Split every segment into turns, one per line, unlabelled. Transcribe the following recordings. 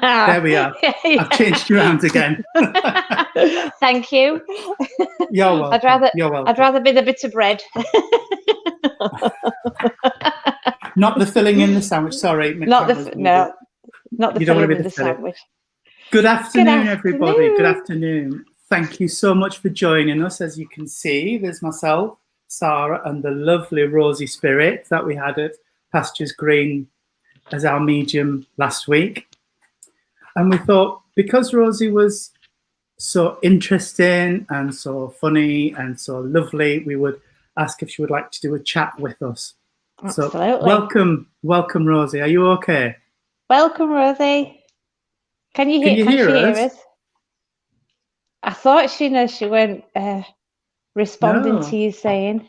There we are. I've changed you around again.
Thank you.
You're welcome. You're welcome.
I'd rather be the bit of bread.
Not the filling in the sandwich. Sorry.
Not the filling in the sandwich.
Good afternoon, everybody. Good afternoon. Thank you so much for joining us. As you can see, there's myself, Sarah, and the lovely Rosie Spirit that we had at Pastures Green as our medium last week. And we thought, because Rosie was so interesting and so funny and so lovely, we would ask if she would like to do a chat with us.
Absolutely.
So welcome, Rosie. Are you okay?
Welcome, Rosie. Can you hear us? I thought she went responding to you saying,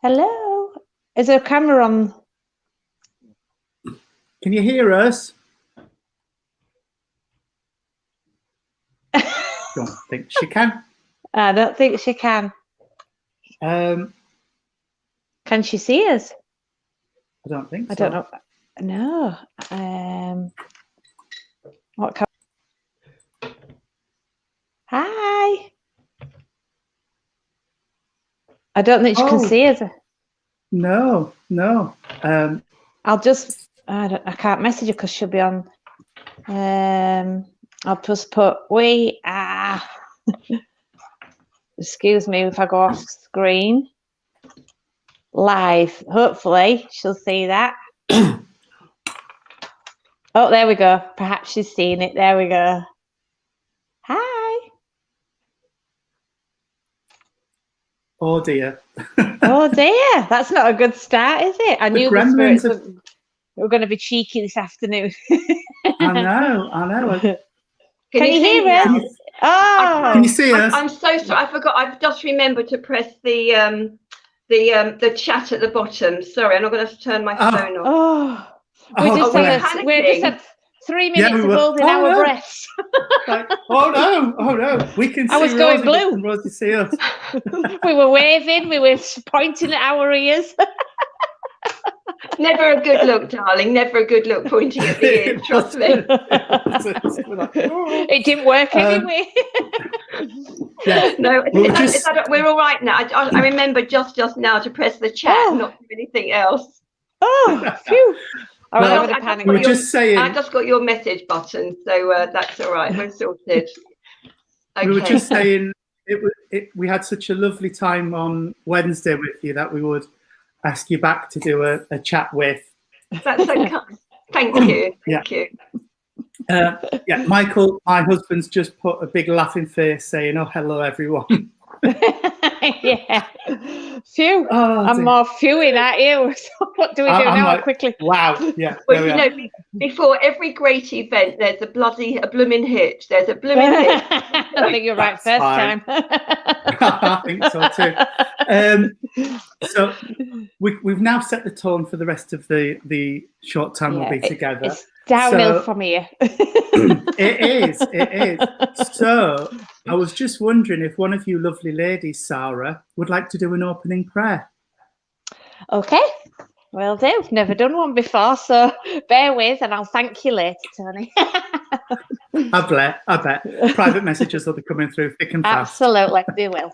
hello. Is there a camera on?
Can you hear us? Don't think she can.
I don't think she can.
Can
she see us?
I don't think so.
I don't know. No. What can? Hi. I don't think she can see us.
No.
I'll just. I can't message her because she'll be on. I'll just put we are. Excuse me if I go off screen. Live. Hopefully she'll see that. Oh, there we go. Perhaps she's seen it. There we go. Hi.
Oh dear.
Oh dear. That's not a good start, is it? I knew the spirits were going to be cheeky this afternoon.
I know.
Can you hear us? Oh,
can you see us?
I'm so sorry. I forgot. I've just remembered to press the chat at the bottom. Sorry, I'm not going to turn my phone off.
We just had 3 minutes of holding our breaths.
Like, oh no, we can see.
I was going blue.
Can Rosie see us?
We were waving, we were pointing at our ears.
Never a good look, darling. Never a good look pointing at the ears, trust me.
It didn't work anyway.
No, we're all right now. I remember just now to press the chat, not do anything else.
Oh, phew.
We were just saying.
I just got your message button, so that's all right. We're sorted. Okay.
We were just saying we had such a lovely time on Wednesday with you that we would ask you back to do a chat with.
That's so kind. Thank you. Thank you.
Michael, my husband's just put a big laughing face saying, "Oh, hello, everyone."
Yeah. Phew. I'm more fewing at you. So what do we do now? Quickly.
Wow. Yeah.
Well, before every great event, there's a blooming hit. There's a blooming hit.
I think you're right first time.
I think so too. So we've now set the tone for the rest of the short time we'll be together.
It's downhill from here.
It is. So I was just wondering if one of you lovely ladies, Sarah, would like to do an opening prayer.
Okay, will do. Never done one before, so bear with and I'll thank you later, Tony.
I bet. Private messages will be coming through thick and fast.
Absolutely, they will.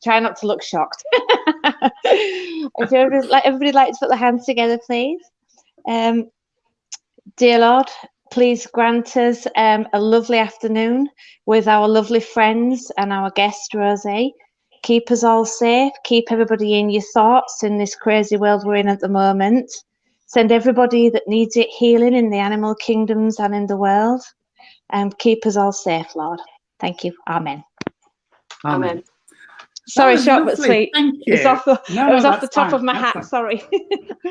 Try not to look shocked. Everybody like to put their hands together, please. Dear Lord, please grant us a lovely afternoon with our lovely friends and our guest, Rosie. Keep us all safe. Keep everybody in your thoughts in this crazy world we're in at the moment. Send everybody that needs it healing in the animal kingdoms and in the world. And keep us all safe, Lord. Thank you. Amen.
Amen.
Sorry, short but sweet.
Thank you.
It was off the top of my hat. Sorry.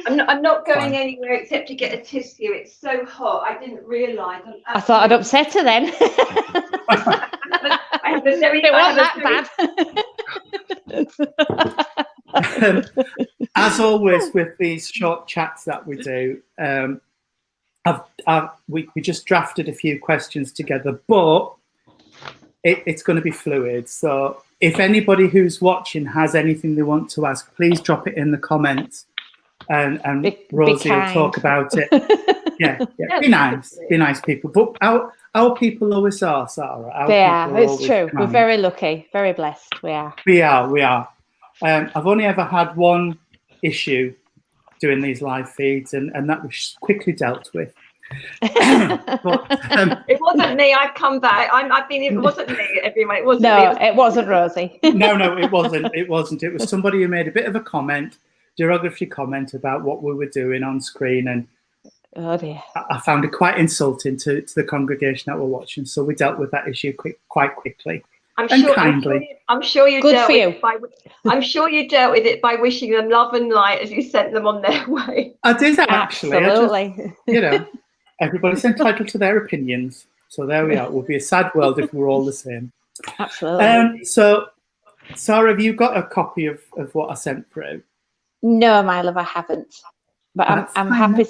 I'm not going anywhere except to get a tissue. It's so hot. I didn't realise.
I thought I'd upset her then. It wasn't that bad.
As always with these short chats that we do, we just drafted a few questions together, but it's going to be fluid. So if anybody who's watching has anything they want to ask, please drop it in the comments, and Rosie will talk about it Yeah. Be nice people. But our people always are, Sarah.
They are. It's true. We're very lucky, very blessed. We are.
We are. I've only ever had one issue doing these live feeds, and that was quickly dealt with. But,
it wasn't me. I've come back. I've been. It wasn't me. Everyone. It wasn't me.
It wasn't Rosie.
No, it wasn't. It was somebody who made a bit of a derogatory comment about what we were doing on screen, and
oh dear.
I found it quite insulting to the congregation that were watching. So we dealt with that issue quite quickly. I'm
sure you dealt with it by wishing them love and light as you sent them on their way.
I did actually.
Absolutely.
Everybody's entitled to their opinions. So there we are. It would be a sad world if we were all the same.
Absolutely.
So, Sarah, have you got a copy of what I sent through?
No, my love, I haven't. But I'm happy.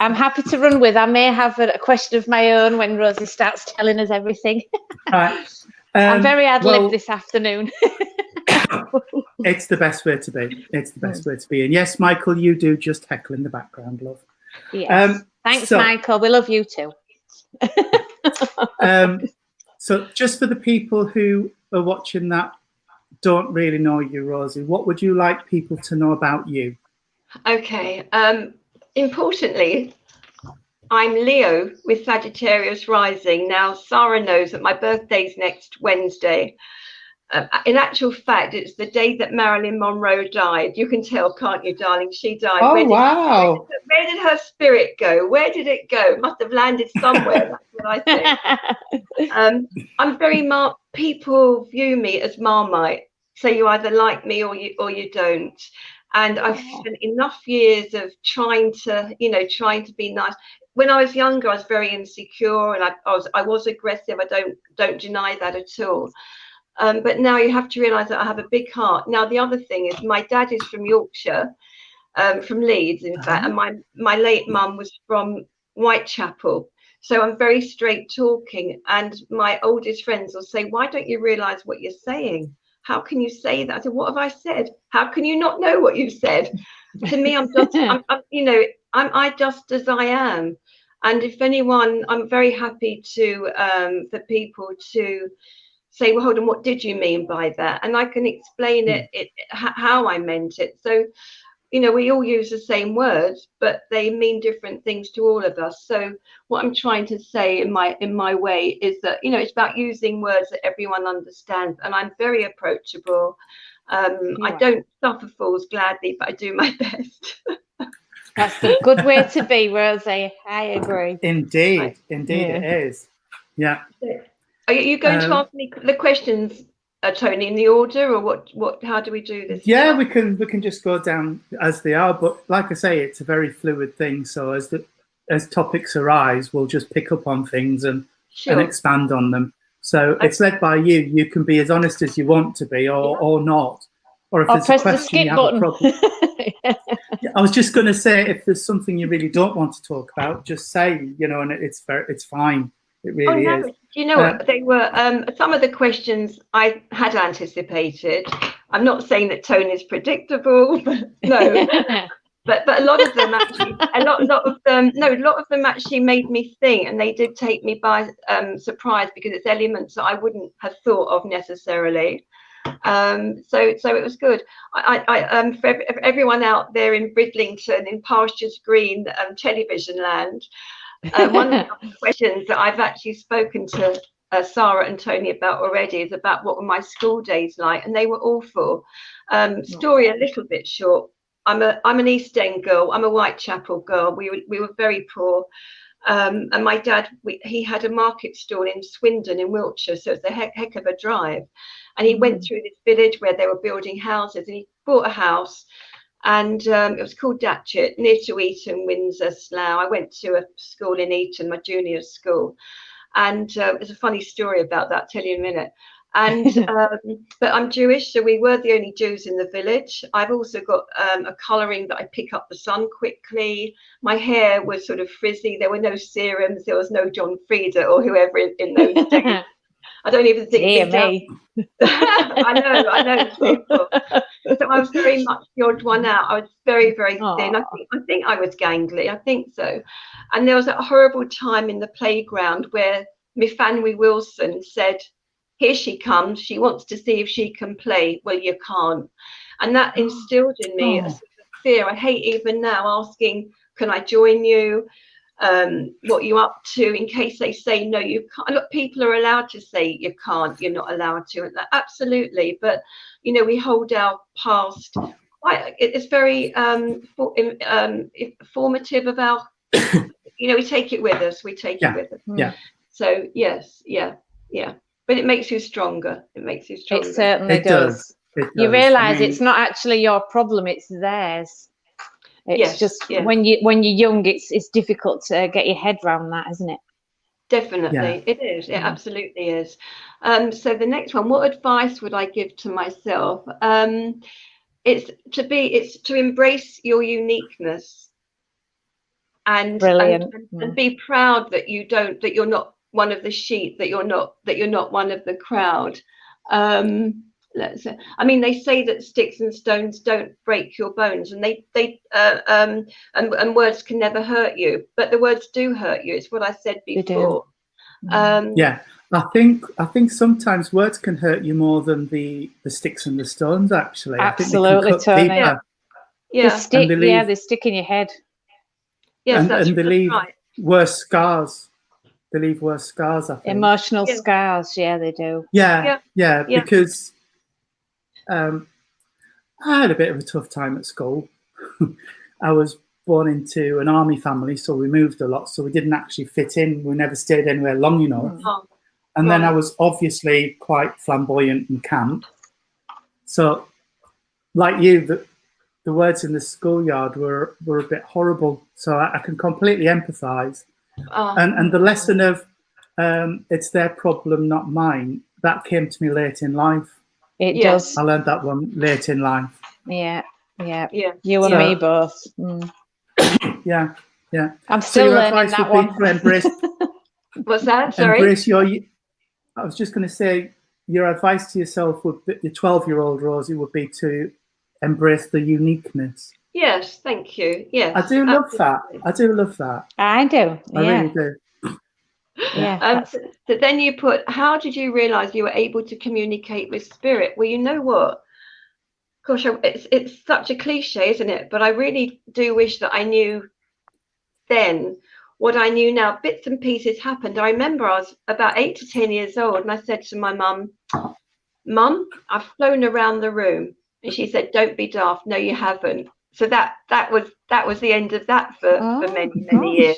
I'm happy to run with. I may have a question of my own when Rosie starts telling us everything.
Right.
I'm very ad-lib this afternoon.
It's the best way to be. It's the best way to be. And yes, Michael, you do just heckle in the background, love.
Yes. Thanks, Michael. We love you too.
So just for the people who are watching that don't really know you, Rosie, what would you like people to know about you?
Okay. Importantly, I'm Leo with Sagittarius rising. Now, Sarah knows that my birthday's next Wednesday. In actual fact, it's the day that Marilyn Monroe died. You can tell, can't you, darling? She died.
Oh, wow.
Where did her spirit go? Where did it go? It must have landed somewhere. That's what I think. I'm very people view me as Marmite. So you either like me or you don't. And I've spent enough years of trying to be nice. When I was younger, I was very insecure, and I was aggressive. I don't deny that at all. But now you have to realise that I have a big heart. Now the other thing is, my dad is from Yorkshire, from Leeds, in fact, and my late mum was from Whitechapel. So I'm very straight talking, and my oldest friends will say, "Why don't you realise what you're saying? How can you say that?" I said, "What have I said? How can you not know what you've said?" To me, I'm just as I am. And if anyone, I'm very happy for people to say, "Well, hold on, what did you mean by that?" And I can explain how I meant it. So, we all use the same words, but they mean different things to all of us. So what I'm trying to say in my way is that, it's about using words that everyone understands. And I'm very approachable. I don't suffer fools gladly, but I do my best.
That's the good way to be, Rosie. I agree.
Indeed it is. Yeah.
Are you going to ask me the questions, Tony, in the order, or what? How do we do this?
Yeah, we can just go down as they are. But like I say, it's a very fluid thing. So as topics arise, we'll just pick up on things and expand on them. So it's led by you. You can be as honest as you want to be, or not. Or if there's a question you have a problem. I was just going to say, if there's something you really don't want to talk about, just say, and it's fine. It really is.
You know what? They were some of the questions I had anticipated. I'm not saying that tone is predictable, but no. but a lot of them actually, a lot of them actually made me think, and they did take me by surprise, because it's elements that I wouldn't have thought of necessarily. So it was good. I for everyone out there in Bridlington, in Pastures Green, television land. One of the questions that I've actually spoken to Sarah and Tony about already is about what were my school days like, and they were awful. Story a little bit short. I'm an East End girl. I'm a Whitechapel girl. We were very poor, and my dad he had a market stall in Swindon in Wiltshire, so it's a heck of a drive. And he went through this village where they were building houses, and he bought a house. And it was called Datchet, near to Eton, Windsor, Slough. I went to a school in Eton, my junior school. And there's a funny story about that, I'll tell you in a minute. And but I'm Jewish, so we were the only Jews in the village. I've also got a colouring that I pick up the sun quickly. My hair was sort of frizzy. There were no serums. There was no John Frieda or whoever in those days. I don't even think.
Dear me.
I know. It's painful. So I was very much the odd one out. I was very, very thin. I think I was gangly. I think so. And there was a horrible time in the playground where Miss Fanny Wilson said, "Here she comes. She wants to see if she can play." Well, you can't. And that instilled in me a sort of fear. I hate even now asking, "Can I join you? What are you up to?" In case they say no, you can't. Look, people are allowed to say you can't, you're not allowed to, and absolutely. But you know, we hold our past quite. It's very formative of our. You know, we take it with us. We take it with us.
Yeah.
So yes, yeah. But it makes you stronger. It makes you stronger.
It certainly does. You realise it's not actually your problem; it's theirs. It's just when you're young, it's difficult to get your head around that, isn't it?
Definitely, it is. It absolutely is. So the next one, what advice would I give to myself? It's to embrace your uniqueness and be proud that you're not one of the sheep, that you're not one of the crowd. I mean, they say that sticks and stones don't break your bones, and and words can never hurt you, but the words do hurt you. It's what I said before.
I think sometimes words can hurt you more than the sticks and the stones. Actually,
absolutely, Tony. They stick in your head.
Yes,
and they leave worse scars. They leave worse scars. I think
emotional scars. Yeah, they do.
Yeah. Because. I had a bit of a tough time at school. I was born into an army family, so we moved a lot, so we didn't actually fit in. We never stayed anywhere long enough. And then I was obviously quite flamboyant and camp. So, like you, the words in the schoolyard were a bit horrible. So I can completely empathise. And the lesson of it's their problem, not mine, that came to me late in life.
It does.
I learned that one late in life.
Yeah. You and me both.
Yeah.
I'm still learning that one.
To embrace.
What's that? Sorry.
Embrace I was just going to say, your advice to yourself would be, your 12-year-old Rosie, would be to embrace the uniqueness.
Yes, thank you. Yes,
I do love that. I do love that.
I do.
I really do.
Yeah.
So then you put, how did you realize you were able to communicate with spirit? Well, you know what? Gosh, it's such a cliche, isn't it? But I really do wish that I knew then what I knew now. Bits and pieces happened. I remember I was about 8 to 10 years old, and I said to my mum, I've flown around the room. And she said, "Don't be daft. No, you haven't." So that was the end of that for many years.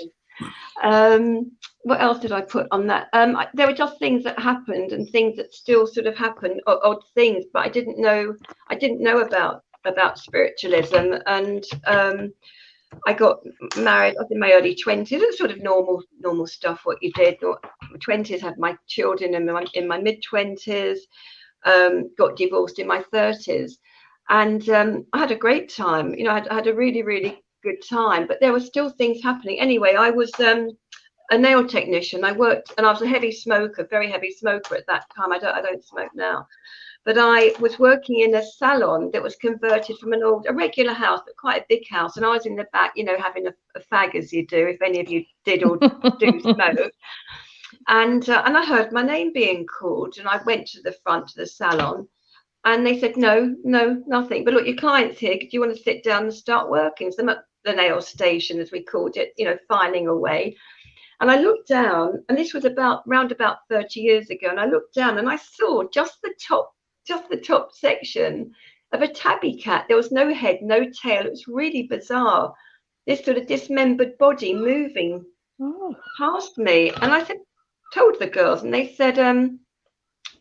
What else did I put on that? There were just things that happened and things that still sort of happen, odd things, but I didn't know about spiritualism. And I got married. I was in my early 20s. It's sort of normal stuff. What you did. 20s, had my children in my mid 20s. Got divorced in my 30s, and I had a great time. You know, I had a really, really good time. But there were still things happening. Anyway, I was a nail technician. I worked, and I was a heavy smoker, very heavy smoker at that time. I don't smoke now. But I was working in a salon that was converted from a regular house, but quite a big house. And I was in the back, you know, having a fag, as you do, if any of you did or do smoke. And I heard my name being called, and I went to the front of the salon, and they said, no, nothing. But look, your client's here. Do you want to sit down and start working? So I'm at the nail station, as we called it, you know, filing away. And I looked down, and this was round about 30 years ago. And I looked down, and I saw just the top section of a tabby cat. There was no head, no tail. It was really bizarre. This sort of dismembered body moving past me. And I told the girls, and they said,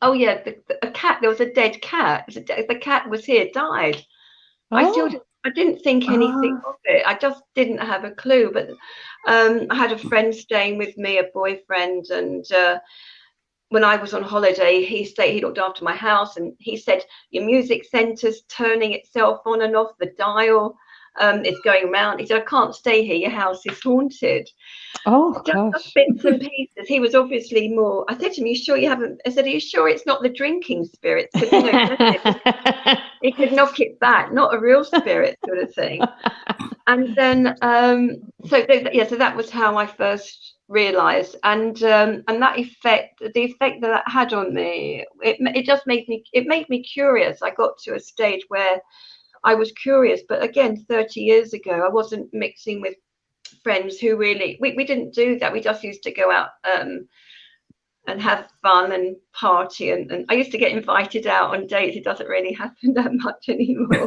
"Oh yeah, a cat. There was a dead cat. The cat was here, died." I didn't think anything of it. I just didn't have a clue. But I had a friend staying with me, a boyfriend, and when I was on holiday, he looked after my house, and he said, "Your music centre's turning itself on and off, the dial. It's going around." He said, "I can't stay here. Your house is haunted." Just bits and pieces. He was obviously more. I said to him, "You sure you haven't?" I said, "Are you sure it's not the drinking spirits?" You know, he could knock it back, not a real spirit sort of thing. And then so that was how I first realized, and that effect, the effect that had on me, it just made me curious. I got to a stage where I was curious, but again, 30 years ago, I wasn't mixing with friends who really, we didn't do that. We just used to go out and have fun and party, and I used to get invited out on dates. It doesn't really happen that much anymore.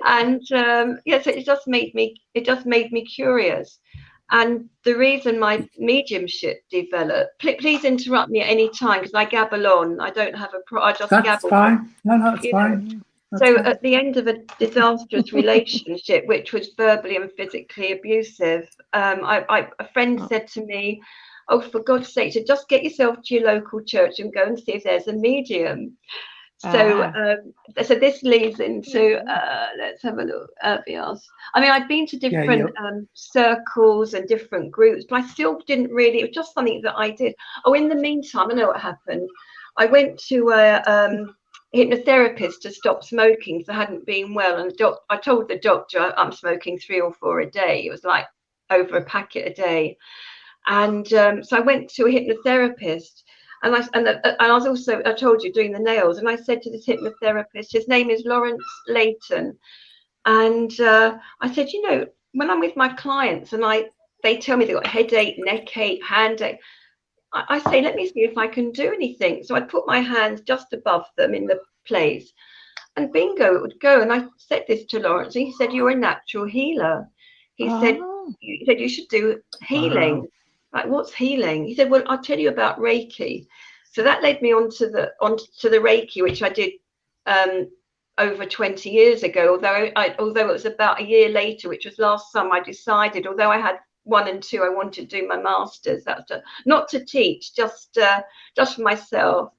And so it just made me curious. And the reason my mediumship developed, please interrupt me at any time because I gabble on. I don't have I just
that's
gabble.
Fine. No, that's fine.
So at the end of a disastrous relationship, which was verbally and physically abusive, a friend said to me, "Oh, for God's sake, so just get yourself to your local church and go and see if there's a medium." So so this leads into let's have a look. I mean, I've been to different circles and different groups, but I still didn't really. It was just something that I did. Oh, in the meantime, I know what happened. I went to a hypnotherapist to stop smoking because I hadn't been well, and I told the doctor I'm smoking 3 or 4 a day. It was like over a packet a day, and so I went to a hypnotherapist. And I was also, I told you, doing the nails. And I said to this hypnotherapist, his name is Lawrence Layton. And I said, you know, when I'm with my clients and they tell me they've got headache, neck ache, hand ache, I say, let me see if I can do anything. So I put my hands just above them in the place. And bingo, it would go. And I said this to Lawrence. And he said, you're a natural healer. He said, you should do healing. Wow. Like, what's healing? He said, well, I'll tell you about Reiki. So that led me onto the Reiki, which I did over 20 years ago. Although it was about a year later, which was last summer, I decided, although I had 1 and 2, I wanted to do my masters. That's not to teach, just for myself.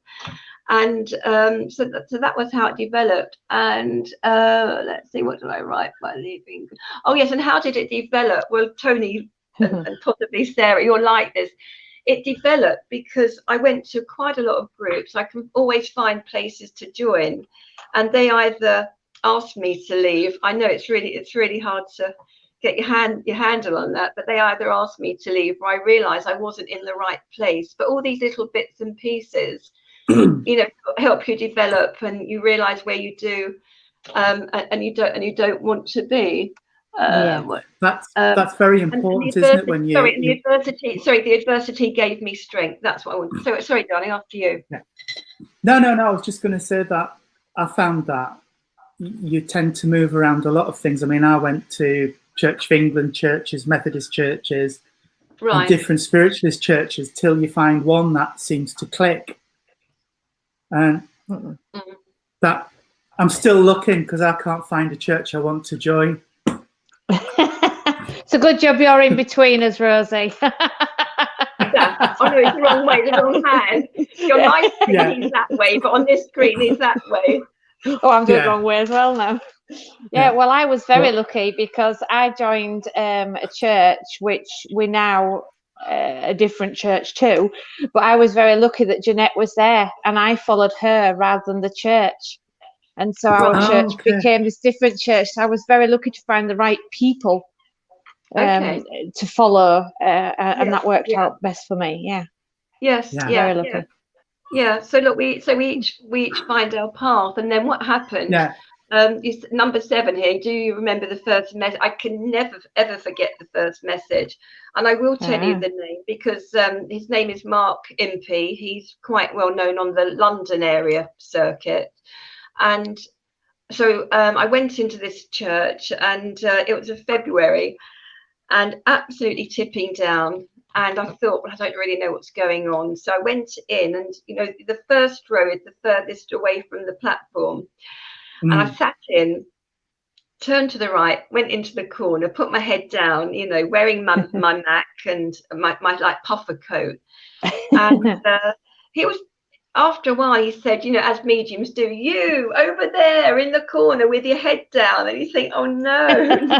And so that was how it developed. And let's see, what did I write by leaving? Oh yes, and how did it develop? Well, Tony and possibly Sarah, you're like this. It developed because I went to quite a lot of groups. I can always find places to join, and they either asked me to leave. I know it's really hard to get your handle on that, but they either asked me to leave, or I realized I wasn't in the right place. But all these little bits and pieces, you know, help you develop, and you realize where you do, and you don't want to be.
That's very important, isn't it? When you
the adversity gave me strength. That's what I want. So sorry, darling, after you.
No. I was just going to say that I found that you tend to move around a lot of things. I mean, I went to Church of England churches, Methodist churches, and different spiritualist churches till you find one that seems to click. And that I'm still looking because I can't find a church I want to join.
It's a good job you're in between us, Rosie.
Oh no, it's the wrong way, the wrong hand. Your live screen is that way, but on this screen is that way.
Oh, I'm doing the wrong way as well now. Yeah, well, I was very lucky because I joined a church which we now a different church too, but I was very lucky that Jeanette was there and I followed her rather than the church. And so our church became this different church. So I was very lucky to find the right people to follow, and that worked out best for me. Very lucky.
So look, we each find our path, and then what happened? Number 7 here. Do you remember the first message? I can never ever forget the first message, and I will tell you the name because his name is Mark Impey. He's quite well known on the London area circuit. And so I went into this church, and it was in February, and absolutely tipping down. And I thought, well, I don't really know what's going on. So I went in, and you know, the first row is the furthest away from the platform. And I sat in, turned to the right, went into the corner, put my head down, you know, wearing my Mac and my like puffer coat. And he was after a while, he said, as mediums do, you over there in the corner with your head down, and you think, oh no, no.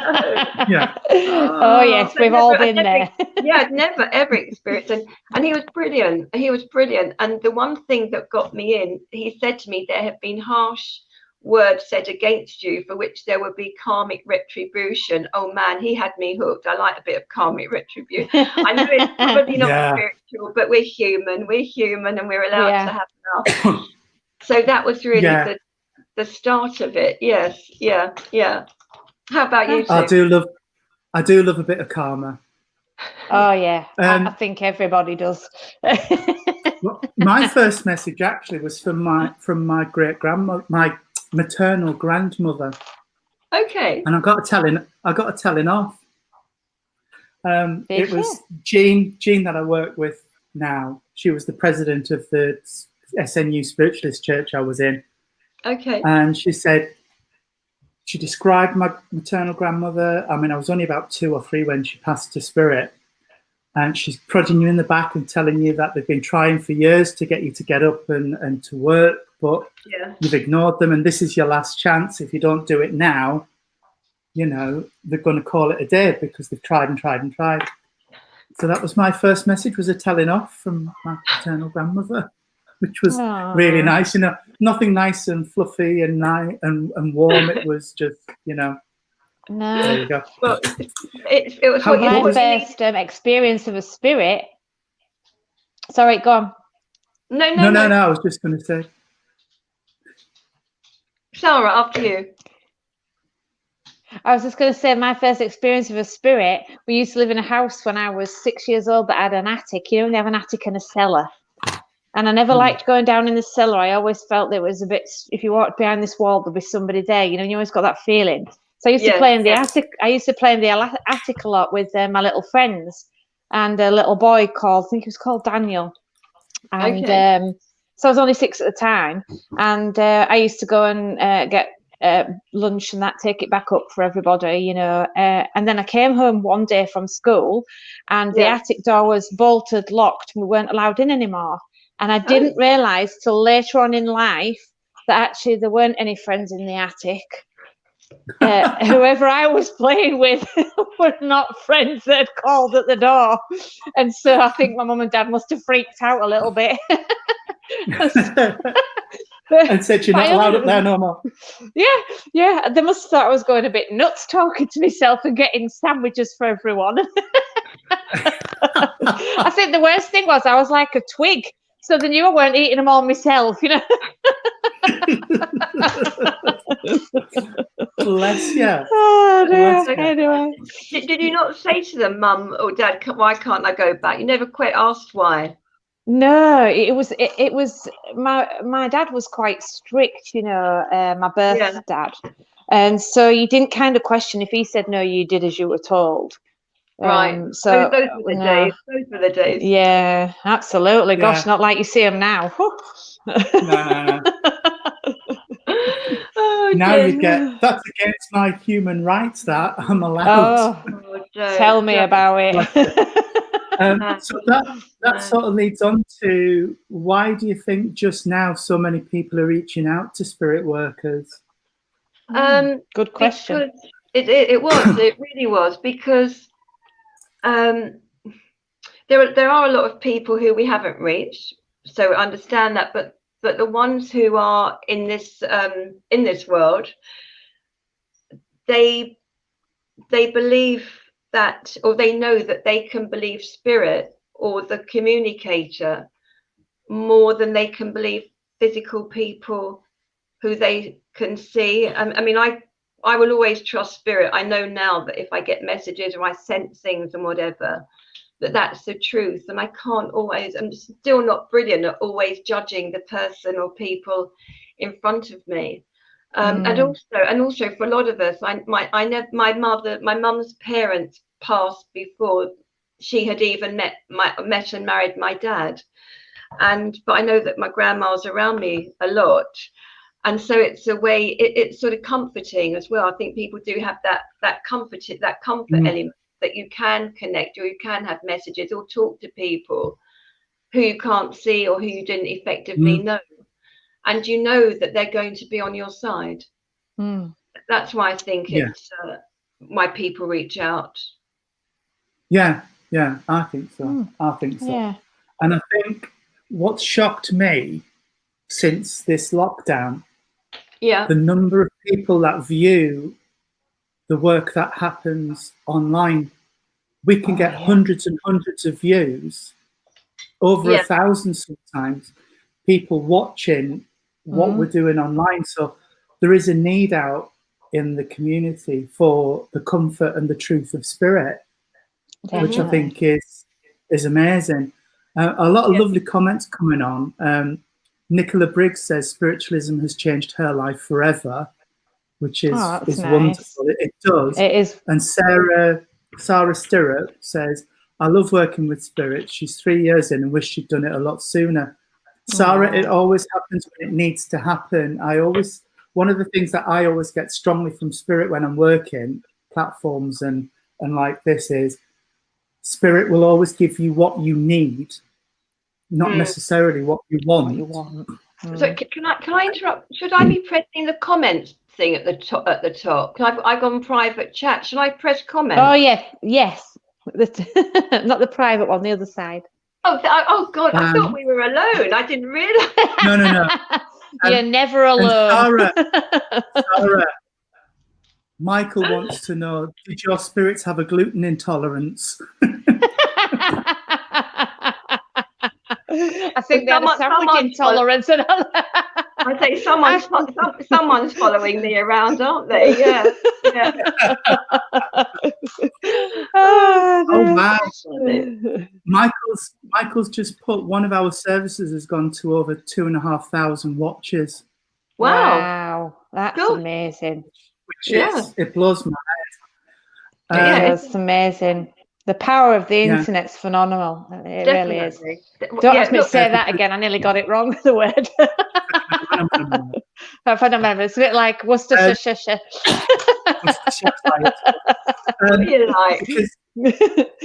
Yeah.
Oh yes, we've all been there.
Yeah, I'd never ever experienced it. And he was brilliant. He was brilliant. And the one thing that got me in, he said to me, there have been harsh words said against you for which there will be karmic retribution. Oh man, he had me hooked. I like a bit of karmic retribution. I know it's probably not spiritual, but we're human, and we're allowed to have enough. So that was really the start of it. Yes. Yeah. How about you two?
I do love a bit of karma.
Oh yeah, I think everybody does.
My first message actually was from my great grandmother, my maternal grandmother.
Okay.
And I got a telling off. It was Jean that I work with now. She was the president of the SNU Spiritualist Church I was in.
Okay.
And she described my maternal grandmother. I mean, I was only about 2 or 3 when she passed to spirit. And she's prodding you in the back and telling you that they've been trying for years to get you to get up and to work, but you've ignored them, and this is your last chance. If you don't do it now, they're going to call it a day because they've tried and tried and tried. So that was my first message, was a telling off from my paternal grandmother, which was really nice. Nothing nice and fluffy and nice and warm. It was just,
No.
There you go.
Well, it was
my first experience of a spirit. Sorry, go on.
No.
I was just going to say.
Sarah, after you.
I was just going to say, my first experience of a spirit, we used to live in a house when I was 6 years old that had an attic. They have an attic and a cellar. And I never liked going down in the cellar. I always felt there was a bit, if you walked behind this wall, there'd be somebody there. You always got that feeling. So I used to play in the attic. I used to play in the attic a lot with my little friends, and a little boy I think he was called Daniel. And so I was only 6 at the time, and I used to go and get lunch and that, take it back up for everybody, and then I came home one day from school, and the attic door was bolted, locked, and we weren't allowed in anymore. And I didn't realise till later on in life that actually there weren't any friends in the attic. Whoever I was playing with were not friends that had called at the door, and so I think my mum and dad must have freaked out a little bit.
And said you're not allowed up there no more.
Yeah, they must have thought I was going a bit nuts, talking to myself and getting sandwiches for everyone. I think the worst thing was I was like a twig, so they knew I weren't eating them all myself,
Bless you.
Oh dear. Anyway,
did you not say to them, Mum or Dad, why can't I go back? You never quite asked why.
No, it was my dad was quite strict, my birth dad, and so you didn't kind of question. If he said no, you did as you were told.
Right. So those were the days. Those were the days.
Yeah, absolutely. Gosh, not like you see them now.
No. Now you get, that's against my human rights that I'm allowed.
Tell me about it.
So that sort of leads on to, why do you think just now so many people are reaching out to spirit workers?
Good question.
It really was, because there are a lot of people who we haven't reached, so understand that, but the ones who are in this world, they believe that, or they know that they can believe spirit or the communicator more than they can believe physical people who they can see. I mean, I will always trust spirit. I know now that if I get messages or I sense things and whatever, that's the truth. And I can't always, I'm still not brilliant at always judging the person or people in front of me. And also for a lot of us, my mum's parents passed before she had even met and married my dad, but I know that my grandma's around me a lot, and so it's a way, it's sort of comforting as well. I think people do have that comfort element, that you can connect, or you can have messages or talk to people who you can't see or who you didn't effectively know, and you know that they're going to be on your side. That's why I think it's why people reach out.
Yeah, I think so. I think so.
Yeah.
And I think what shocked me since this lockdown, the number of people that view the work that happens online. We can get hundreds and hundreds of views, over 1,000 sometimes, people watching what we're doing online. So there is a need out in the community for the comfort and the truth of spirit, which I think is amazing. A lot of lovely comments coming on. Nicola Briggs says spiritualism has changed her life forever, which is
nice.
Wonderful. It does.
It is.
And Sarah Stirrup says, I love working with spirit. She's 3 years in and wish she'd done it a lot sooner. Sarah, it always happens when it needs to happen. One of the things that I always get strongly from spirit when I'm working platforms and like this is spirit will always give you what you need, not necessarily what you want.
So can I interrupt? Should I be pressing the comments thing at the top? I've gone private chat. Should I press comment?
Oh yes. Not the private one, the other side.
Oh God! I thought we were alone. I didn't realise.
No.
You're never alone.
Sarah, Michael wants to know: did your spirits have a gluten intolerance?
I think they had a sandwich intolerance.
I say someone's following me around, aren't they? Yeah.
Oh wow! Michael's just put one of our services has gone to over 2,500 watches.
Wow, that's amazing.
Which is it blows my head.
It's amazing. The power of the internet's phenomenal. It really is. Don't ask me to say that again. I nearly got it wrong, the word. Phenomenal. It's a bit like Worcestershire.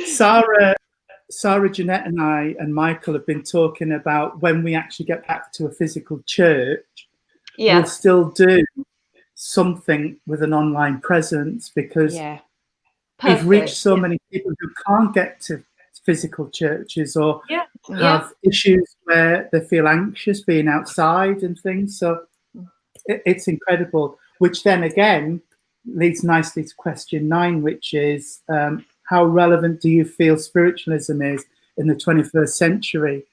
Sarah, Jeanette and I and Michael have been talking about when we actually get back to a physical church, we'll still do something with an online presence because we've reached so many people who can't get to physical churches or have issues where they feel anxious being outside and things. So it's incredible, which then again leads nicely to question 9, which is how relevant do you feel spiritualism is in the 21st century?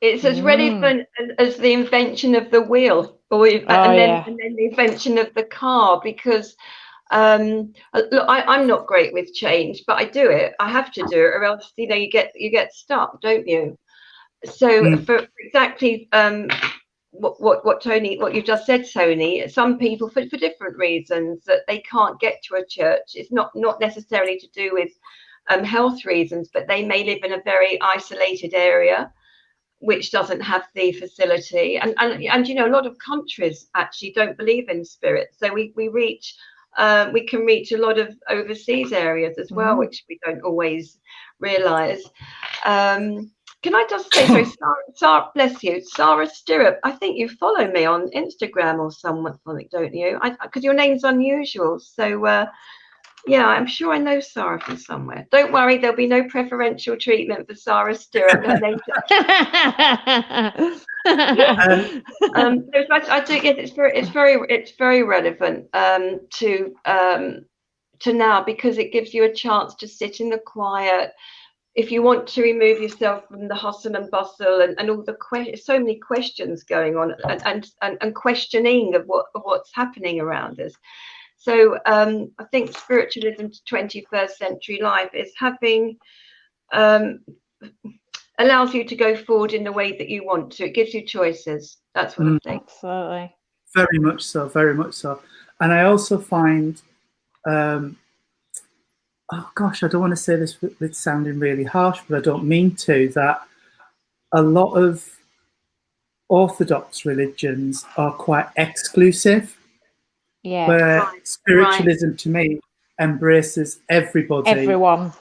It's as relevant as the invention of the wheel, and then the invention of the car, because look, I'm not great with change, but I do it. I have to do it, or else you get stuck, don't you? So for exactly what you've just said, Tony, some people for different reasons that they can't get to a church. It's not necessarily to do with health reasons, but they may live in a very isolated area which doesn't have the facility, and you know, a lot of countries actually don't believe in spirit, so we can reach a lot of overseas areas as well, which we don't always realize. Can I just say, sorry, Sarah, bless you, Sarah Stirrup, I think you follow me on Instagram or something, don't you? Because your name's unusual. So, yeah, I'm sure I know Sarah from somewhere. Don't worry, there'll be no preferential treatment for Sarah Stirrup. I do. Yes, it's very relevant to now, because it gives you a chance to sit in the quiet. If you want to remove yourself from the hustle and bustle and all the so many questions going on and questioning of what's happening around us. So I think spiritualism to 21st century life is having allows you to go forward in the way that you want to. It gives you choices. That's what I think.
Absolutely.
Very much so. Very much so. And I also find. Oh gosh, I don't want to say this with sounding really harsh, but I don't mean to, that a lot of Orthodox religions are quite exclusive.
Yeah.
Where spiritualism to me embraces everybody.
Everyone.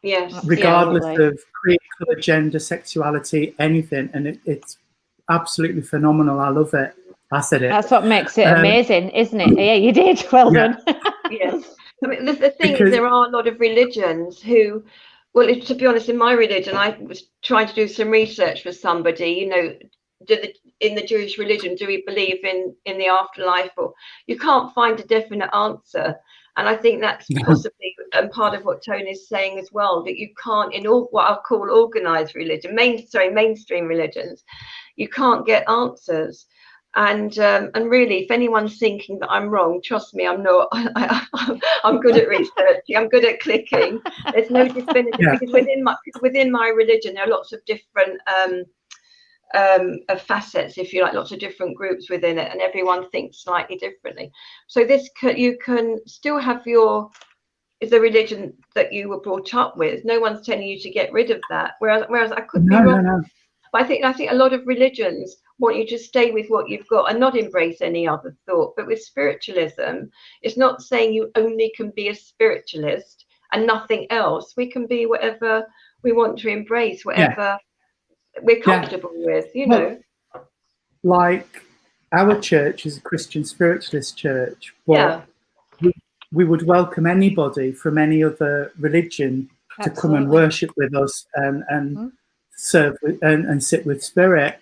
Yes.
regardless
Absolutely.
of creed, colour, gender, sexuality, anything, and it's absolutely phenomenal. I love it. I said it.
That's what makes it amazing, isn't it? Yeah, you did. Well done.
Yes. I mean, the thing is, there are a lot of religions who, well, to be honest, in my religion, I was trying to do some research for somebody, you know, in the Jewish religion, do we believe in the afterlife? Or you can't find a definite answer. And I think that's possibly part of what Tony is saying as well, that you can't, in all what I'll call organized religion, mainstream religions, you can't get answers. And really, if anyone's thinking that I'm wrong, trust me, I'm not. I'm good at researching. I'm good at clicking. There's no definitive, because within my religion, there are lots of different facets, if you like, lots of different groups within it, and everyone thinks slightly differently. So you can still have the religion that you were brought up with. No one's telling you to get rid of that. Whereas I could be wrong. No. But I think a lot of religions want you to stay with what you've got and not embrace any other thought. But with spiritualism, it's not saying you only can be a spiritualist and nothing else. We can be whatever we want to embrace, whatever we're comfortable with, you know.
Like our church is a Christian spiritualist church, but we would welcome anybody from any other religion to come and worship with us and serve and sit with Spirit.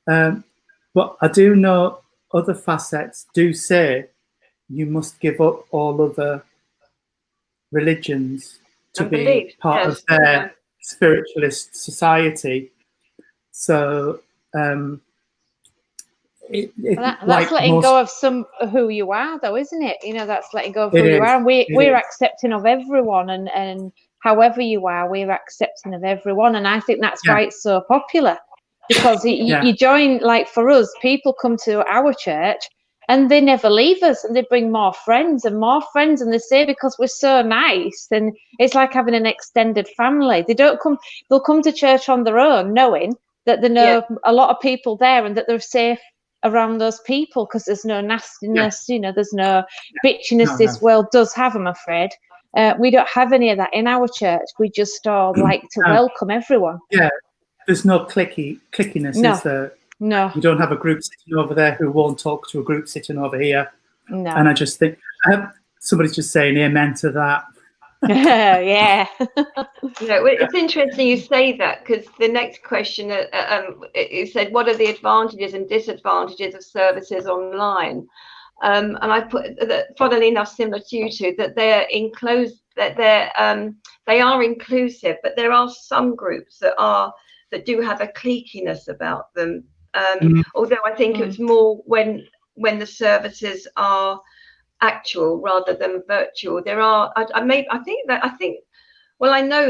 But I do know other facets do say you must give up all other religions to be part of their spiritualist society. So
that's letting go of some who you are, though, isn't it? You know, that's letting go of who you are, and we're accepting of everyone, and however you are, we're accepting of everyone, and I think that's why it's so popular, because you join, like for us, people come to our church and they never leave us, and they bring more friends, and they say, because we're so nice, and it's like having an extended family. They'll come to church on their own, knowing that they know a lot of people there and that they're safe around those people, because there's no nastiness, you know, there's no bitchiness this world does have, I'm afraid. We don't have any of that in our church. We just all like to welcome everyone. Yeah,
there's no clickiness, is there?
No.
You don't have a group sitting over there who won't talk to a group sitting over here.
No.
And I just think, somebody's just saying amen to that.
Yeah.
It's interesting you say that, because the next question, it said, what are the advantages and disadvantages of services online? And I put that, funnily enough, similar to you two, that they're enclosed, that they are inclusive, but there are some groups that do have a cliquiness about them. Although I think it's more when the services are actual rather than virtual. There are, I know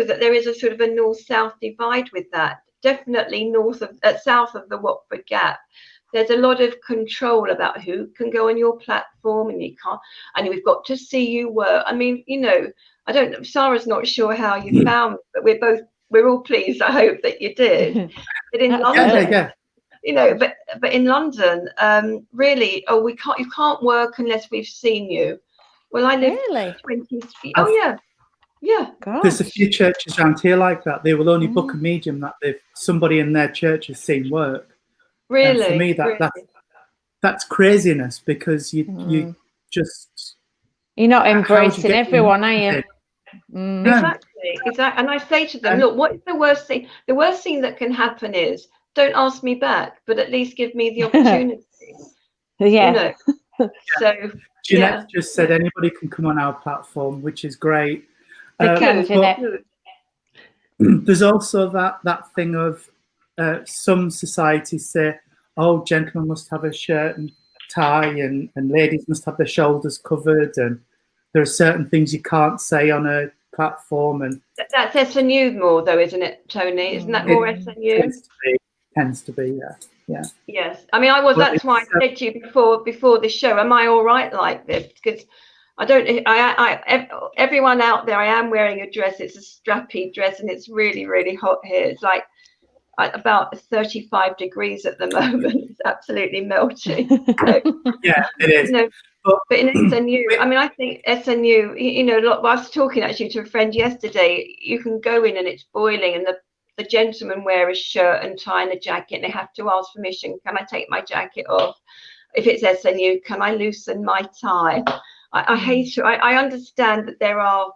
that there is a sort of a north-south divide with that. Definitely south of the Watford Gap, there's a lot of control about who can go on your platform and you can't, and we've got to see you work. I mean, you know, I don't know, Sarah's not sure how you found, but we're all pleased, I hope, that you did. But in London, you know, but in London, really, you can't work unless we've seen you. Well, I live 20 feet. Oh yeah.
Gosh. There's a few churches around here like that. They will only book a medium that somebody in their church has seen work.
Really?
And for me, that's craziness, because you just,
you're not embracing everyone, are you?
Exactly. And I say to them, look, what is the worst thing? The worst thing that can happen is, don't ask me back, but at least give me the opportunity.
Yeah.
You know? So
Jeanette just said anybody can come on our platform, which is great.
They can, Jeanette.
There's also that thing of some societies say, oh, gentlemen must have a shirt and tie, and ladies must have their shoulders covered, and there are certain things you can't say on a platform. And
that's SNU more, though, isn't it, Tony? Isn't that more SNU?
Tends to be, yeah.
Yes, I mean, that's why I said to you before the show, am I all right like this? Because everyone out there, I am wearing a dress. It's a strappy dress, and it's really, really hot here. It's like about 35 degrees at the moment. It's absolutely melting. So,
yeah, it is.
You know, But in SNU, I mean, I think SNU, you know, I was talking actually to a friend yesterday. You can go in and it's boiling, and the gentlemen wear a shirt and tie and a jacket, and they have to ask permission. Can I take my jacket off? If it's SNU, can I loosen my tie? I hate it. I understand that there are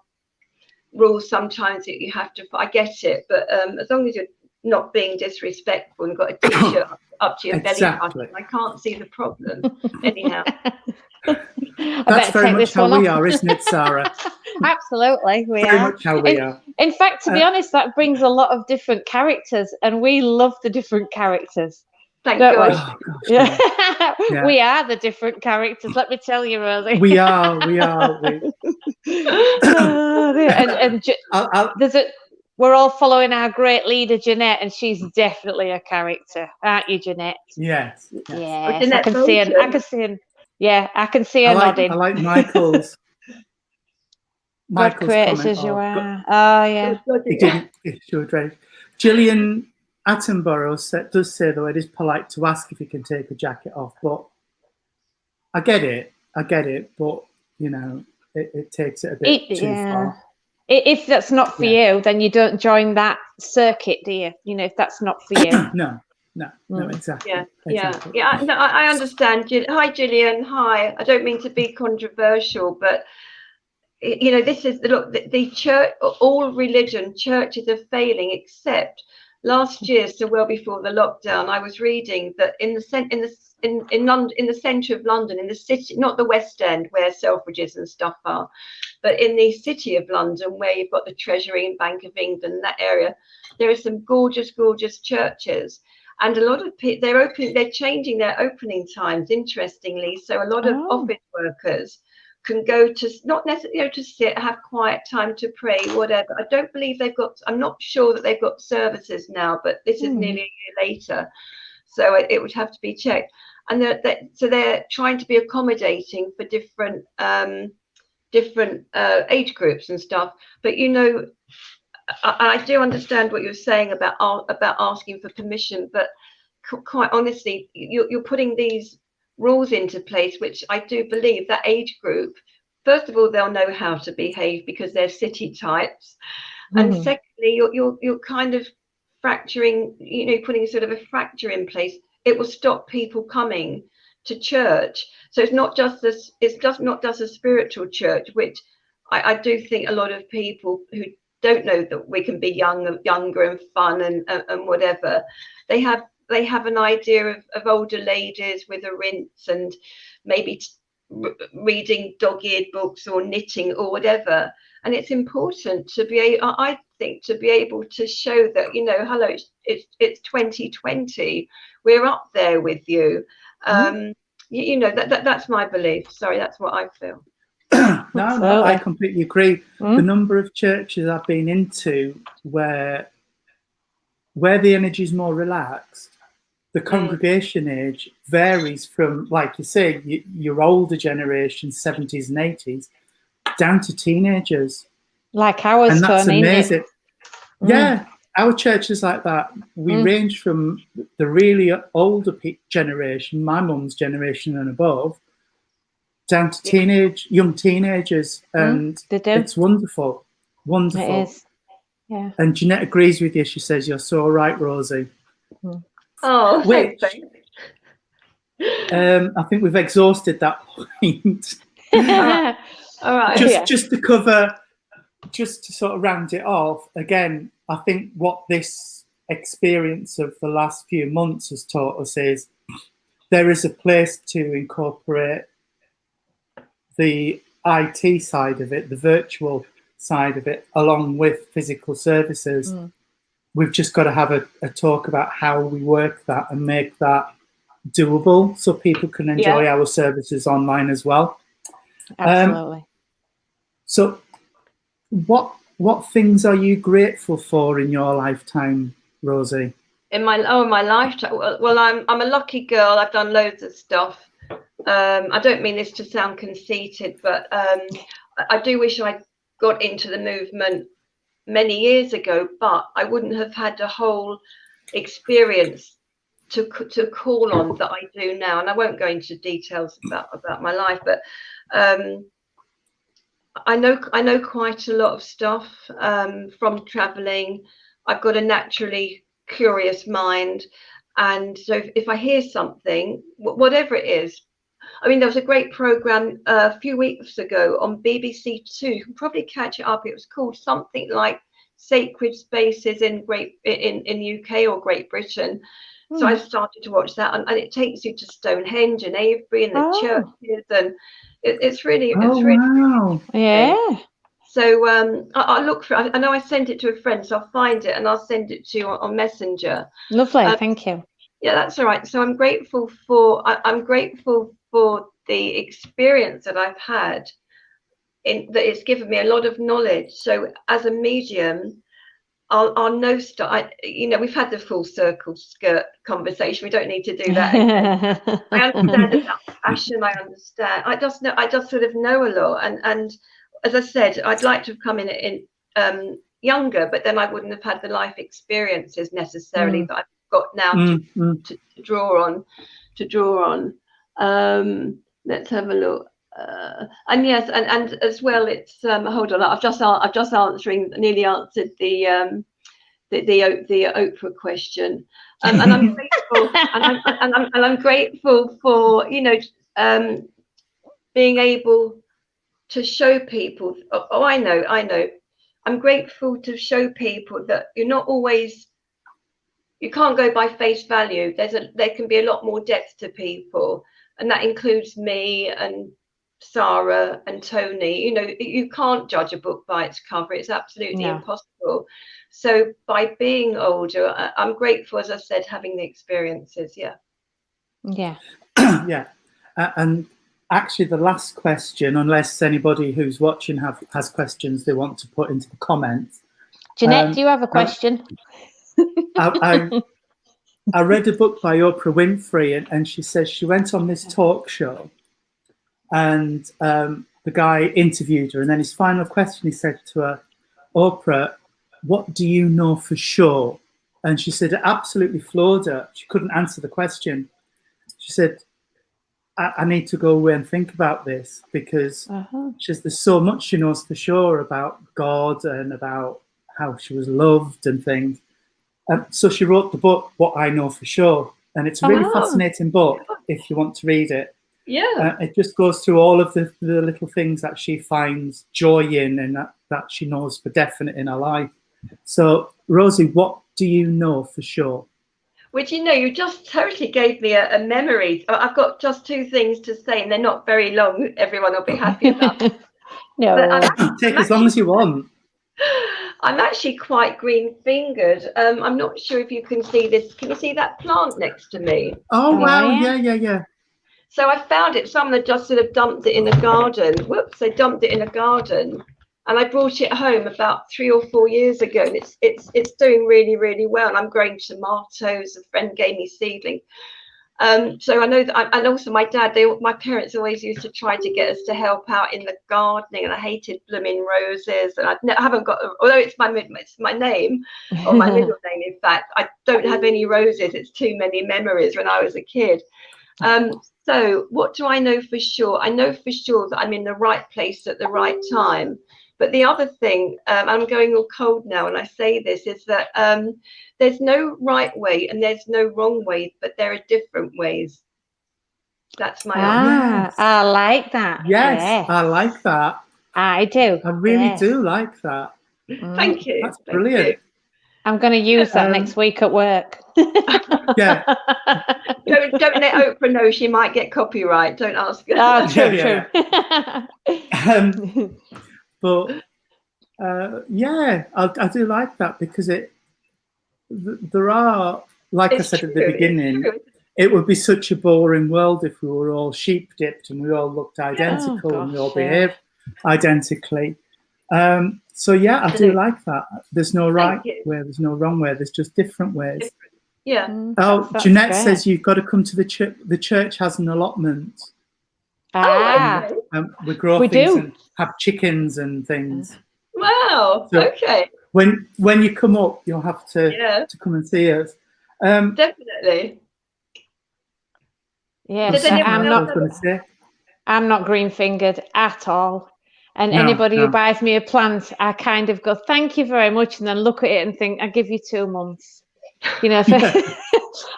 rules sometimes that you have to. I get it, but as long as you're not being disrespectful and got a t-shirt up to your belly button, I can't see the problem. Anyhow.
That's very much how we are, isn't it, Sarah?
Absolutely, we
very
are.
Much how we are.
In fact, to be honest, that brings a lot of different characters, and we love the different characters.
Thank God.
Oh, gosh,
yeah. We are the different characters. Let me tell you, Rosie.
We are.
We're all following our great leader, Jeanette, and she's definitely a character, aren't you, Jeanette?
Yes.
Yes. I can see him. Yeah, I can see her nodding.
I like Michael's.
God creates as you are. Oh, yeah.
He didn't. Gillian Attenborough does say, though, it is polite to ask if you can take a jacket off, but I get it, but, you know, it takes it a bit too far.
If that's not for you, then you don't join that circuit, do you? You know, if that's not for you.
No, exactly.
Yeah. No, I understand. Hi, Gillian. Hi. I don't mean to be controversial, but you know, this is the church. All religion, churches are failing. Except last year, so well before the lockdown, I was reading that in the centre of London, in the city, not the West End where Selfridges and stuff are, but in the city of London, where you've got the Treasury and Bank of England, that area, there are some gorgeous churches. And a lot of people, they're changing their opening times, interestingly. So a lot of office workers can go to, not necessarily to sit, have quiet time to pray, whatever. I don't believe I'm not sure that they've got services now, but this is nearly a year later. So it would have to be checked. And they're trying to be accommodating for different age groups and stuff. But, you know, I do understand what you're saying about asking for permission, but quite honestly, you're putting these rules into place, which I do believe that age group, first of all, they'll know how to behave because they're city types, and secondly, you're kind of fracturing, you know, putting sort of a fracture in place. It will stop people coming to church. So it's not just a spiritual church, which I do think a lot of people who don't know that we can be younger and fun and whatever, they have an idea of older ladies with a rinse and maybe reading dog-eared books or knitting or whatever. And it's important to be, I think, to be able to show that, you know, hello, it's 2020, we're up there with you. You know, that's my belief. Sorry, that's what I feel.
No, I completely agree. The number of churches I've been into where the energy is more relaxed, the congregation age varies from, like you say, your older generation, 70s and 80s, down to teenagers.
Like ours,
and that's
Tony,
amazing. Yeah, our church is like that. We range from the really older generation, my mum's generation and above, down to young teenagers, and it's wonderful. It is. Yeah. And Jeanette agrees with you. She says, "You're so right, Rosie."
Oh,
which I think we've exhausted that point.
All right.
Just to sort of round it off again, I think what this experience of the last few months has taught us is there is a place to incorporate the IT side of it, the virtual side of it, along with physical services. We've just got to have a talk about how we work that and make that doable so people can enjoy our services online as well.
Absolutely.
So what things are you grateful for in your lifetime, Rosie?
In my lifetime, well, I'm a lucky girl. I've done loads of stuff. I don't mean this to sound conceited, but I do wish I got into the movement many years ago, but I wouldn't have had the whole experience to call on that I do now. And I won't go into details about my life, but I know quite a lot of stuff from traveling. I've got a naturally curious mind, and so if I hear something, whatever it is, I mean, there was a great program a few weeks ago on BBC Two. You can probably catch it up. It was called something like Sacred Spaces in UK or Great Britain. So I started to watch that, and it takes you to Stonehenge and Avebury and the churches, and it's really,
wow.
Yeah.
So I'll look for it. I know I sent it to a friend, so I'll find it and I'll send it to you on Messenger.
Lovely, thank you.
Yeah, that's all right. So I'm grateful for the experience that I've had, that it's given me a lot of knowledge. So as a medium, I'll know stuff. We've had the full circle skirt conversation. We don't need to do that again. I understand about passion. I understand. I just sort of know a lot. And as I said, I'd like to have come in younger, but then I wouldn't have had the life experiences necessarily that I've got now to draw on. Let's have a look. And yes, and as well, it's hold on. I've just nearly answered the Oprah question, and I'm grateful, and I'm grateful for being able to show people. Oh, I know. I'm grateful to show people that you're not always. You can't go by face value. There can be a lot more depth to people, and that includes me and Sarah and Tony. You can't judge a book by its cover. It's absolutely impossible. So by being older, I'm grateful, as I said, having the experiences. Yeah.
And actually the last question, unless anybody who's watching has questions they want to put into the comments.
Jeanette, do you have a question?
I read a book by Oprah Winfrey, and she says she went on this talk show, and the guy interviewed her, and then his final question, he said to her, Oprah, what do you know for sure? And she said it absolutely floored her. She couldn't answer the question. She said, I need to go away and think about this, because she says there's so much she knows for sure about God and about how she was loved and things. So she wrote the book, What I Know for Sure. And it's a really fascinating book if you want to read it.
Yeah.
It just goes through all of the little things that she finds joy in and that she knows for definite in her life. So, Rosie, what do you know for sure?
Which, you just totally gave me a memory. I've got just two things to say, and they're not very long. Everyone will be happy about it.
No.
Take as long as you want.
I'm actually quite green-fingered. I'm not sure if you can see this. Can you see that plant next to me?
Oh, wow. Yeah.
So I found it. Someone had just sort of dumped it in a garden. Whoops, they dumped it in a garden. And I brought it home about 3 or 4 years ago. And it's doing really, really well. And I'm growing tomatoes. A friend gave me seedling. So I know that, and also my parents always used to try to get us to help out in the gardening, and I hated blooming roses, and I haven't got, although it's my name, or my middle name, in fact, I don't have any roses. It's too many memories when I was a kid. So what do I know for sure? I know for sure that I'm in the right place at the right time. But the other thing, I'm going all cold now when I say this, is that there's no right way and there's no wrong way, but there are different ways. That's my
answer. I like that.
Yes, I like that.
I do.
I really do like that.
Thank you.
That's brilliant.
I'm going to use that next week at work.
Yeah.
Don't let Oprah know, she might get copyright. Don't ask her.
Oh, true.
But I do like that, because there are, like I said at the beginning, it would be such a boring world if we were all sheep dipped and we all looked identical and we all behaved identically. So yeah, I do like that. There's no right way, there's no wrong way. There's just different ways.
Yeah.
Oh, Jeanette says you've got to come to the church. The church has an allotment.
Okay.
We grow things and have chickens and things.
Wow. So okay.
When you come up, you'll have to come and see us.
Definitely.
Yes,
Does anyone else
I'm not green fingered at all. And
No,
anybody who
no.
buys me a plant, I kind of go, thank you very much, and then look at it and think, I'll give you 2 months. You know,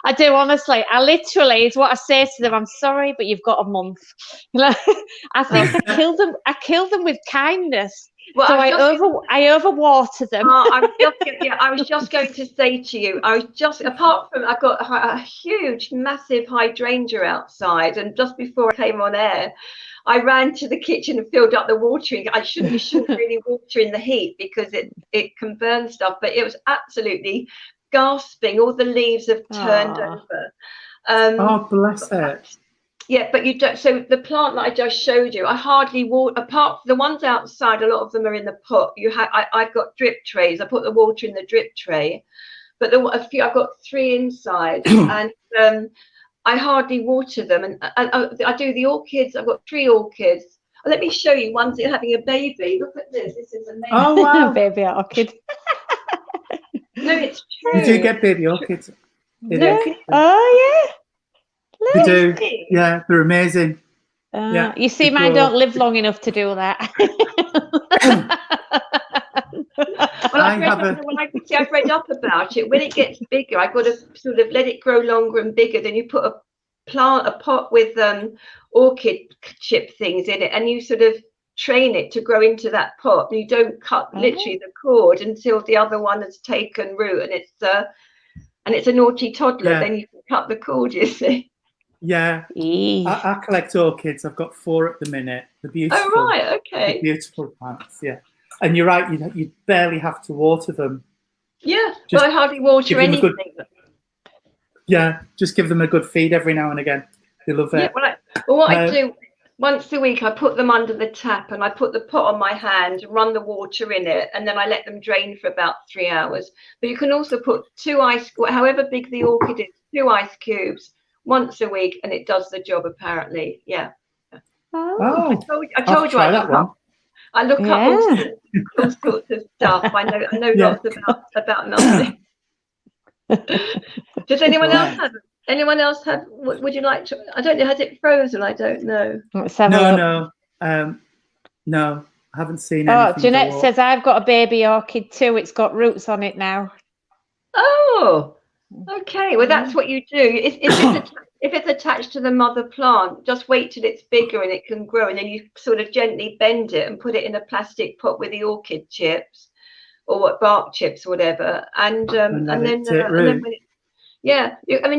I do, honestly. I literally, is what I say to them, I'm sorry, but you've got a month. You know, I think I killed them with kindness.
Well,
so I overwater them.
I was just going to say to you, apart from, I've got a huge, massive hydrangea outside, and just before I came on air, I ran to the kitchen and filled up the watering. You shouldn't really water in the heat because it can burn stuff, but it was absolutely gasping. All the leaves have turned over.
Oh, bless it.
Yeah, but you don't. So the plant that I just showed you, I hardly water. Apart from the ones outside, a lot of them are in the pot. I've got drip trays. I put the water in the drip tray, but I've got 3 inside, and I hardly water them. And I do the orchids. I've got 3 orchids. Let me show you. One's having a baby. Look at this. This is amazing.
Oh wow,
baby orchid.
No, it's true.
You do get baby orchids.
Oh yeah.
They do. Yeah, they're amazing.
Yeah, you see, mine don't live long enough to do that.
Well, I've read up about it. When it gets bigger, I've got to sort of let it grow longer and bigger. Then you put a pot with orchid chip things in it, and you sort of train it to grow into that pot. And you don't cut literally the cord until the other one has taken root, and it's a naughty toddler. Then you can cut the cord. You see.
Yeah, I collect orchids. I've got 4 at the minute. The beautiful.
Oh right, okay.
The beautiful plants. Yeah, and you're right. You barely have to water them.
Yeah, well, I hardly water anything.
Just give them a good feed every now and again. They love it.
Yeah, what I do once a week, I put them under the tap and I put the pot on my hand, run the water in it, and then I let them drain for about 3 hours. But you can also put 2 however big the orchid is, 2 ice cubes once a week, and it does the job apparently. Yeah.
Oh,
I told you I look up all sorts of stuff. I know lots about nothing. Does anyone else have? Would you like to? I don't know. Has it frozen? I don't know.
No, I haven't seen anything.
Oh, Jeanette says I've got a baby orchid too. It's got roots on it now.
Oh, okay. Well, that's what you do. If it's attached to the mother plant, just wait till it's bigger and it can grow, and then you sort of gently bend it and put it in a plastic pot with the orchid chips or bark chips or whatever, and then when it,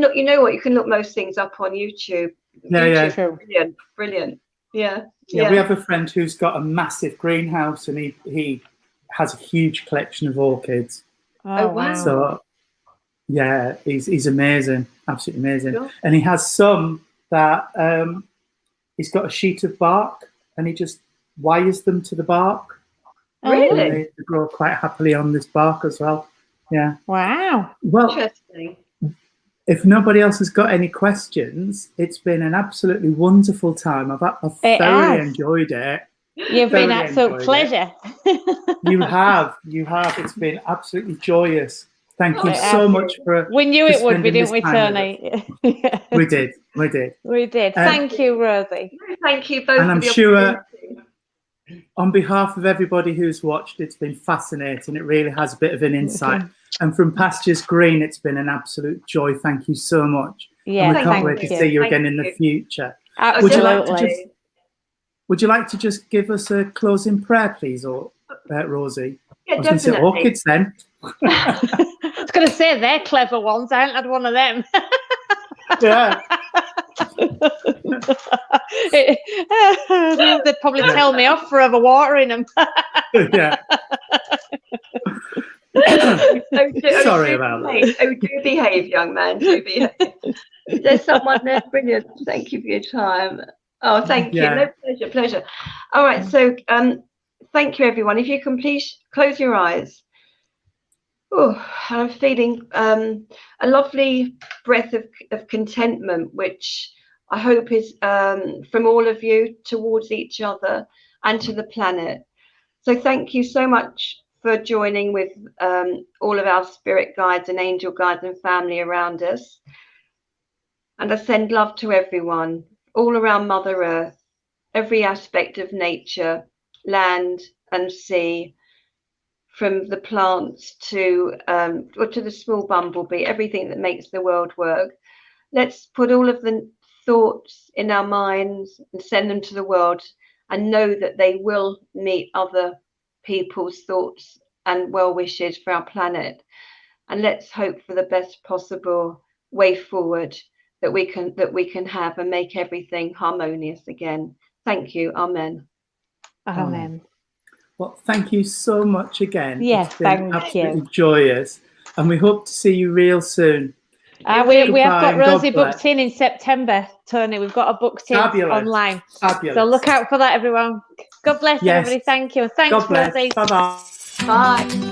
look, you know what, you can look most things up on YouTube. Brilliant. Yeah, we have
a friend who's got a massive greenhouse, and he has a huge collection of orchids.
Oh wow.
So yeah, he's amazing, absolutely amazing.
Sure.
And he has some that he's got a sheet of bark and he just wires them to the bark.
Really?
They grow quite happily on this bark as well. Yeah.
Wow.
Well,
interesting.
If nobody else has got any questions, it's been an absolutely wonderful time. I've thoroughly enjoyed it.
You've been an absolute pleasure.
You have. It's been absolutely joyous. Thank you so much for.
We knew it would be, didn't we, Tony?
We did.
Thank you, Rosie.
Thank you both.
And I'm sure, on behalf of everybody who's watched, it's been fascinating. It really has a bit of an insight. And from Pastures Green, it's been an absolute joy. Thank you so much.
Yeah,
and we can't wait to see you again in the future.
Absolutely.
Would you like to just give us a closing prayer, please, or Rosie?
Yeah,
I was going to say orchids then.
I was going to say they're clever ones. I haven't had one of them.
Yeah.
They'd probably tell me off for overwatering them.
Yeah. Sorry about that.
Do behave, young man. Do behave. There's someone there. Brilliant. Thank you for your time. Oh, thank you. No, pleasure. All right. So, thank you, everyone. If you can please close your eyes. Oh, I'm feeling a lovely breath of contentment, which I hope is from all of you towards each other and to the planet. So thank you so much for joining with all of our spirit guides and angel guides and family around us. And I send love to everyone, all around Mother Earth, every aspect of nature, land and sea, from the plants to the small bumblebee, everything that makes the world work. Let's put all of the thoughts in our minds and send them to the world, and know that they will meet other people's thoughts and well wishes for our planet. And let's hope for the best possible way forward that we can have, and make everything harmonious again. Thank you. Amen.
Amen.
Well, thank you so much again.
Yes,
it's been
thank
absolutely
you.
Joyous, and we hope to see you real soon.
We have got Rosie
God bless.
booked in September, Tony. We've got her booked in online.
Fabulous.
So look out for that, everyone. God bless everybody. Thank you. Thanks,
God bless.
Rosie.
Bye-bye.
Bye.